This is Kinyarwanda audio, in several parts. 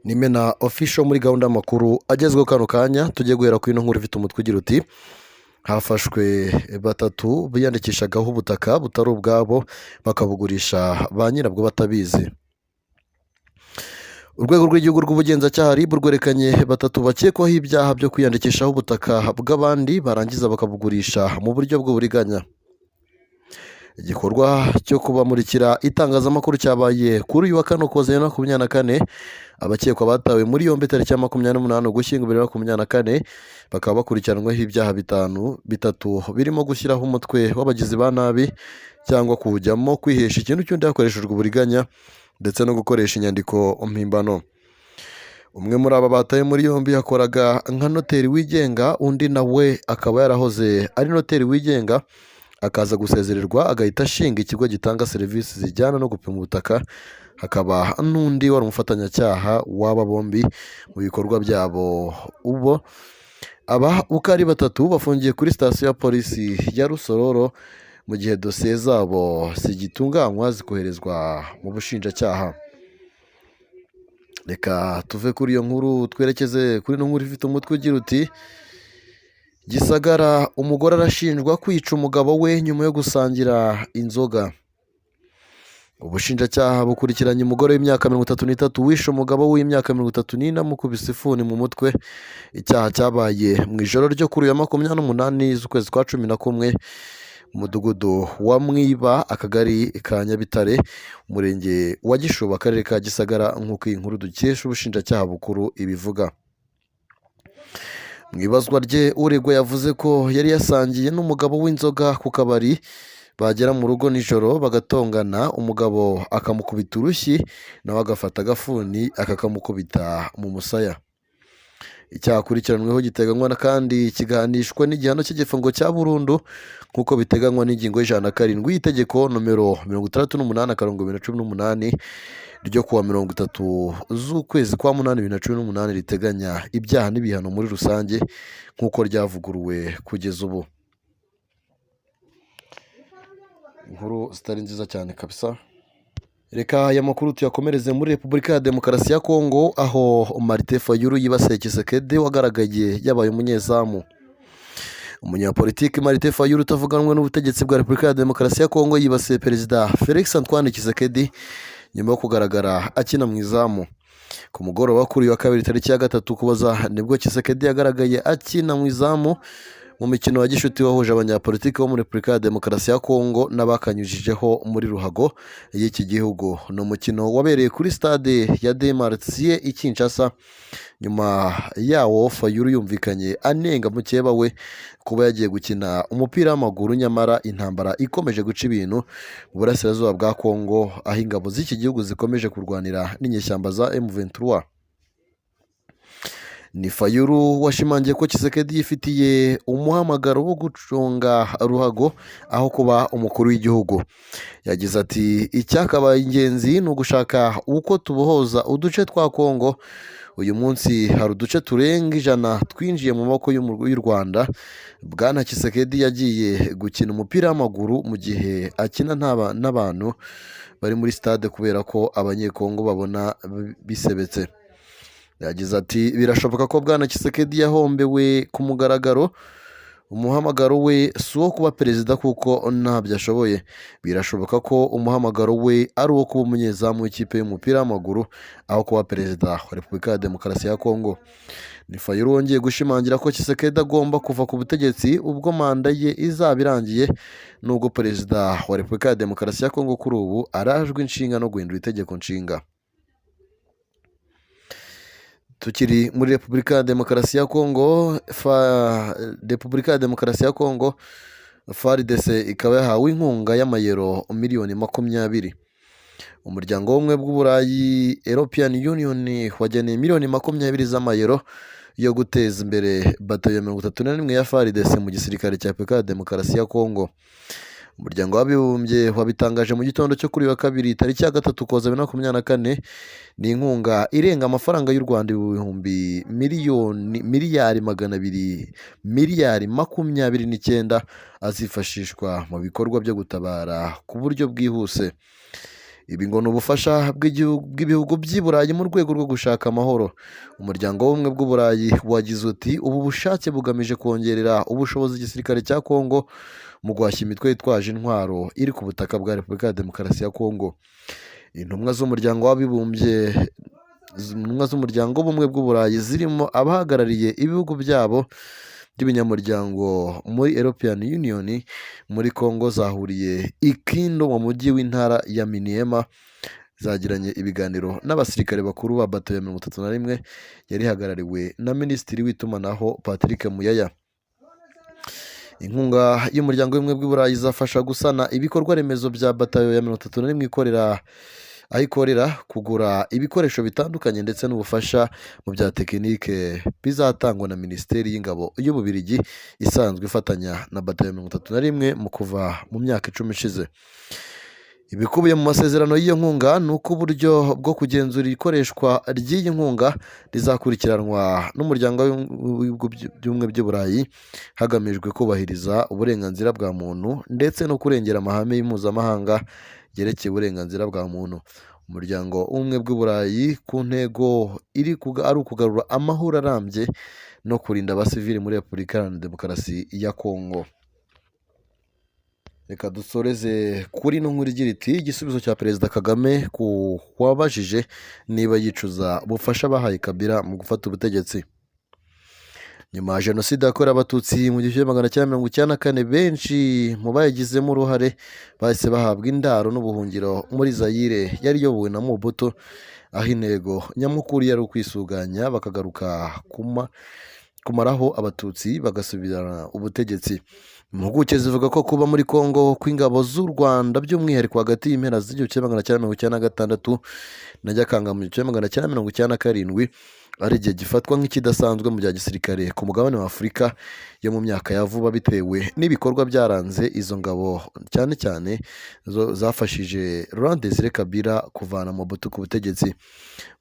Nimena official muri gahunda y'amakuru agezweho kano kanya tugiye guhera ku ino nkuru ifite umutwe ugira uti hafashwe batatu biyandikishagaho ubutaka butari ubwabo bakabugurisha ba nyirabwo batabizi. Urwego rw'igihugu rw'ubugenzacyaha RIB rwerekanye batatu bakekwaho ibyaha byo kwiyandikishaho ubutaka bw'abandi barangiza bakabugurisha mu buryo bw'uburiganya. Igikorwa cyo kubamurikira itangazamakuru cyabaye kuri uyu wa kane Ukuboza 2024. Abakekwa batawe muri yombi tariki ya 28 Ugushyingo 2024 bakaba bakurikiranweho ibyaha bitatu birimo gushyiraho umutwe w'abagizi ba nabi cyangwa kuwujyamo, kwihesha ikintu cy'undi hakoreshejwe uburiganya ndetse no gukoresha inyandiko mpimbano. Umwe muri aba batawe muri yombi yakoraga nka noteri wigenga, undi nawe akaba yarahoze ari noteri wigenga akaza gusezererwa agahita ashinga ikigo gitanga serivisi zijyana no gupima ubutaka. Hakaba n'undi wari umufatanyacyaha w'aba bombi mu bikorwa byabo. Aba uko ari batatu bafungiye kuri sitasiyo ya polisi ya Rusororo mu gihe dosiye zabo zigitunganywa zikoherezwa mu bushinjacyaha. Reka tuve kuri iyo nkuru twerekeze kuri ino nkuru ifite umutwe ugira uti Gisagara, umugore arashinjwa kwica umugabo we nyuma yo gusangira inzoga. Ubushinjacyaha bukurikiranye umugore w'imyaka 33 wishe umugabo w'imyaka 34 amukubise ifuni mu mutwe. Icyaha cyabaye mu ijoro ryo kuri uyu wa 28 z'ukwezi kwa 11 mu mudugudu wa Mwiba, akagari ka Nyabitare, umurenge wa Gishuba, akarere ka Gisagara, nk'uko iyi nkuru dukesha ubushinjacyaha bukuru ibivuga. Mu ibazwa rye uregwa yavuze ko yari yasangiye n'umugabo w'inzoga ku kabari, bagera mu rugo nijoro bagatongana, umugabo akamukubita urushyi nawe agafata agafuni akakamukubita mu musaya. Icyaha akurikiranweho giteganywa kandi kigahanishwa n'igihano cy'igifungo cya burundu nk'uko biteganywa n'ingingo y'107 y'itegeko nomero 68/2018 ryo kuwa 30 z'ukwezi kwa 8 2018 riteganya ibyaha n'ibihano muri rusange nk'uko ryavuguruwe kugeza ubu. Inkuru zitari nziza cyane kabisa. Reka aya makuru tuyakomereze muri Repubulika ya Demokarasi ya Kongo, aho Martin Fayulu yibasiye Tshisekedi wagaragaye yabaye umunyezamu. Umunyapolitiki Martin Fayulu utavuganwe n'ubutegetsi bwa Repubulika ya Demokarasi ya Kongo yibasiye Perezida Felix Antoine Tshisekedi nyuma yo kugaragara akina mu izamu. Ku mugoroba kuri uyu wa kabiri tariki ya 3 Ukuboza nibwo Tshisekedi yagaragaye akina mu izamu mu mikino wa gishuti wahuje abanyapolitiki bo muri Repubulika ya Demokarasi ya Kongo n'abakanyujijeho muri ruhago y'iki gihugu. Ni umukino wabereye kuri stade ya Demartier i Kinshasa. Nyuma yawo Fayulu yumvikanye anenga mukeba we kuba yagiye gukina umupira w'amaguru, nyamara intambara ikomeje guca ibintu mu burasirazuba bwa Kongo, aho ingabo z'iki gihugu zikomeje kurwanira n'inyeshyamba za M23. Ni Fayulu washimangiye ko Tshisekedi yifitiye umuhamagaro wo gucunga ruhago aho kuba umukuru w'igihugu. Yagize ati icyakabaye ingenzi ni ugushaka uko tubohoza uduce twa Kongo. Uyu munsi hari uduce turenga 100 twinjiye mu maboko y'u Rwanda. Bwana Tshisekedi yagiye gukina umupira w'amaguru mu gihe akina n'abantu bari muri stade kubera ko abanyekongo babona bisebetse. Yagize ati birashoboka ko Bwana Tshisekedi yahombewe ku mugaragaro. Umuhamagaro we si uwo kuba perezida kuko ntabyo ashoboye. Birashoboka ko umuhamagaro we ari uwo kuba umunyezamu w'ikipe y'umupira w'amaguru aho kuba perezida wa Repubulika ya Demokarasi ya Kongo. Ni Fayulu wongeye gushimangira ko Tshisekedi agomba kuva ku butegetsi ubwo manda ye izaba irangiye, nubwo perezida wa Repubulika ya Demokarasi ya Kongo kuri ubu arajwe inshinga no guhindura itegeko nshinga. Tukiri muri Repubulika ya Demokarasi ya Kongo, Repubulika ya Demokarasi ya Kongo, FARDC ikaba yahawe inkunga y'amayero miliyoni 20. Umuryango w'ubumwe bw'Uburayi European Union wageneye miliyoni 20 z'amayero yo guteza imbere batayo 31 ya FARDC mu gisirikare cya Repubulika ya Demokarasi ya Kongo. Umuryango w'abibumbye wabitangaje mu gitondo cyo kuri wa kabiri tariki ya 3 Ukuboza 2024. Ni inkunga irenga amafaranga y'u Rwanda ibihumbi miliyari 229 azifashishwa mu bikorwa byo gutabara ku buryo bwihuse. ibi ngo ni ubufasha bw'ibihugu by'i Burayi mu rwego rwo gushaka amahoro. Umuryango w'ubumwe bw'Uburayi wagize uti ubu bushake bugamije kongerera ubushobozi igisirikare cya Kongo mu guhashya imitwe yitwaje intwaro iri ku butaka bwa Repubulika ya Demokarasi ya Kongo. Intumwa z'umuryango w'abibumbye intumwa z'umuryango w'ubumwe bw'Uburayi zirimo abahagarariye ibihugu byabo by'ibinyamuryango muri European Union muri Congo zahuriye i Kindu mu mujyi w'intara ya Maniema, zagiranye ibiganiro n'abasirikare bakuru ba bato ya 31 yari ihagarariwe na Minisitiri w'itumanaho Patrick Muyaya. Inkunga y'umuryango w'ubumwe bw'Uburayi izafasha gusana ibikorwa remezo bya batayo ya 31 aho ikorera, kugura ibikoresho bitandukanye ndetse n'ubufasha mu bya tekinike bizatangwa na Minisiteri y'Ingabo y'Ububiligi isanzwe ifatanya na batayo ya 31 mu kuva mu myaka 10 ishize. Ibikubiye mu masezerano y'iyo nkunga ni uko uburyo bwo kugenzura ikoreshwa ry'iyi nkunga rizakurikiranwa n'umuryango w'ibihugu by'ubumwe by'Uburayi hagamijwe kubahiriza uburenganzira bwa muntu ndetse no kurengera amahame mpuzamahanga yerekeye uburenganzira bwa muntu. Umuryango w'ubumwe bw'Uburayi ku ntego ari ukugarura amahoro arambye no kurinda abasivili muri Repubulika Iharanira Demokarasi ya Kongo. Reka dusoreze kuri ino nkuru igira iti igisubizo cya Perezida Kagame ku wabajije niba yicuza ubufasha bahaye Kabila mu gufata ubutegetsi. Nyuma ya Jenoside yakorewe Abatutsi mu 1994, benshi mu bayigizemo uruhare bahise bahabwa indaro n'ubuhungiro muri Zaire yari iyobowe na Mobutu, aho intego nyamukuru yari ukwisuganya bakagaruka kumaraho Abatutsi bagasubirana ubutegetsi. Impuguke zivuga ko kuba muri Kongo kw'ingabo z'u Rwanda by'umwihariko hagati y'impera z'1996 na Nyakanga mu 1997 ari igihe gifatwa nk'ikidasanzwe mu bya gisirikare ku mugabane wa Afurika yo mu myaka ya vuba, bitewe n'ibikorwa byaranze izo ngabo cyane cyane zafashije Laurent Désiré Kabila kuvana Mobutu ku butegetsi.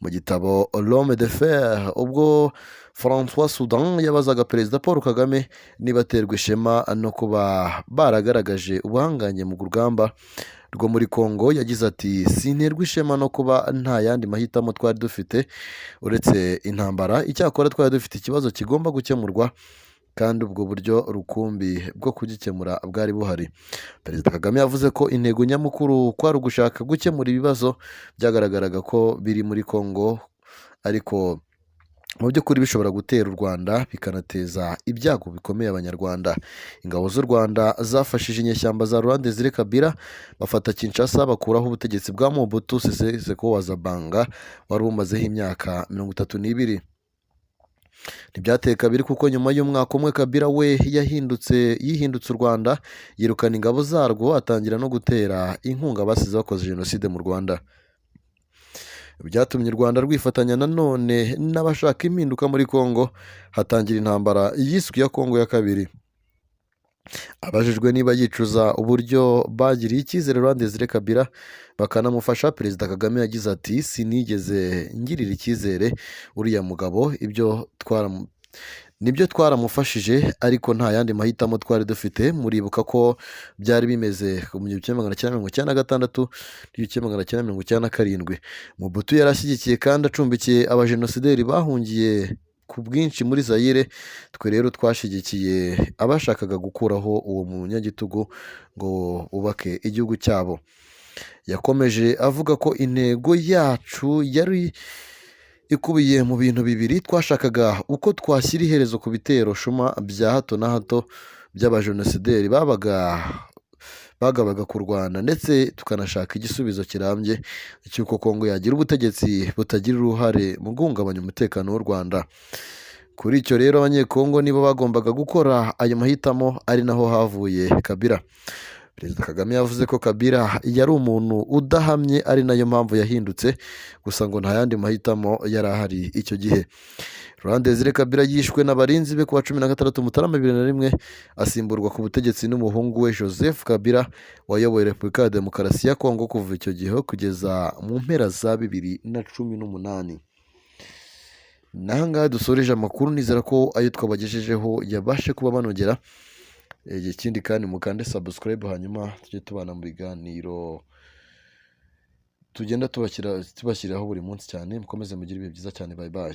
Mu gitabo L'Homme de Fer, ubwo François Soudan yabazaga Perezida Paul Kagame niba aterwa ishema no kuba baragaragaje ubuhangange mu rugamba rwo muri Kongo, yagize ati sinterwa ishema no kuba nta yandi mahitamo twari dufite uretse intambara, icyakora twari dufite ikibazo kigomba gukemurwa kandi ubwo buryo rukumbi bwo kugikemura bwari buhari. Perezida Kagame yavuze ko intego nyamukuru kwari ugushaka gukemura ibibazo byagaragaraga ko biri muri Kongo, ariko mu by'ukuri bishobora gutera u Rwanda bikanateza ibyago bikomeye Abanyarwanda. Ingabo z'u Rwanda zafashije inyeshyamba za Laurent Désiré Kabila bafata Kinshasa, bakuraho ubutegetsi bwa Mobutu Sese Seko Wazabanga wari bumazeho imyaka 32. Ntibyateye kabiri kuko nyuma y'umwaka umwe Kabila we yihindutse u Rwanda, yirukana ingabo zarwo, atangira no gutera inkunga abasize bakoze Jenoside mu Rwanda. Byatumye u Rwanda rwifatanya nanone n'abashaka impinduka muri Kongo, hatangira intambara yiswe iya Kongo ya kabiri. Abajijwe niba yicuza uburyo bagiriye icyizere Laurent Désiré Kabila bakanamufasha, Perezida Kagame yagize ati sinigeze ngirira icyizere uriya mugabo, nibyo twaramufashije ariko nta yandi mahitamo twari dufite. Muribuka ko byari bimeze mu 1996 1997. Mobutu yarashyigikiye kandi acumbikiye abajenosideri bahungiye ku bwinshi muri Zaire, twe rero twashyigikiye abashakaga gukuraho uwo munyagitugu ngo bubake igihugu cyabo. Yakomeje avuga ko intego yacu yari ikubiye mu bintu bibiri: twashakaga uko twashyira iherezo ku bitero shuma bya hato na hato by'abajenosideri bagabaga ku Rwanda, ndetse tukanashaka igisubizo kirambye cy'uko Kongo yagira ubutegetsi butagira uruhare mu guhungabanya umutekano w'u Rwanda. Kuri icyo rero Abanyekongo nibo bagombaga gukora ayo mahitamo, ari naho havuye Kabila. Perezida Kagame yavuze ko Kabila yari umuntu udahamye, ari nayo mpamvu yahindutse, gusa ngo nta yandi mahitamo yari ahari icyo gihe. Laurent Désiré Kabila yishwe n'abarinzi be kuwa 16 Mutarama 2001, asimburwa ku butegetsi n'umuhungu we Joseph Kabila wayoboye Repubulika ya Demokarasi ya Kongo kuva icyo gihe kugeza mu mpera za 2018. Nahangaha dusoreje amakuru, nizera ko ayo twabagejejeho yabashe kuba banogera. Ikindi kandi mukande subscribe, hanyuma tujye tubana mu biganiro tugenda tubashyiriraho buri munsi cyane. Mukomeze mugire ibihe byiza cyane, bye bye.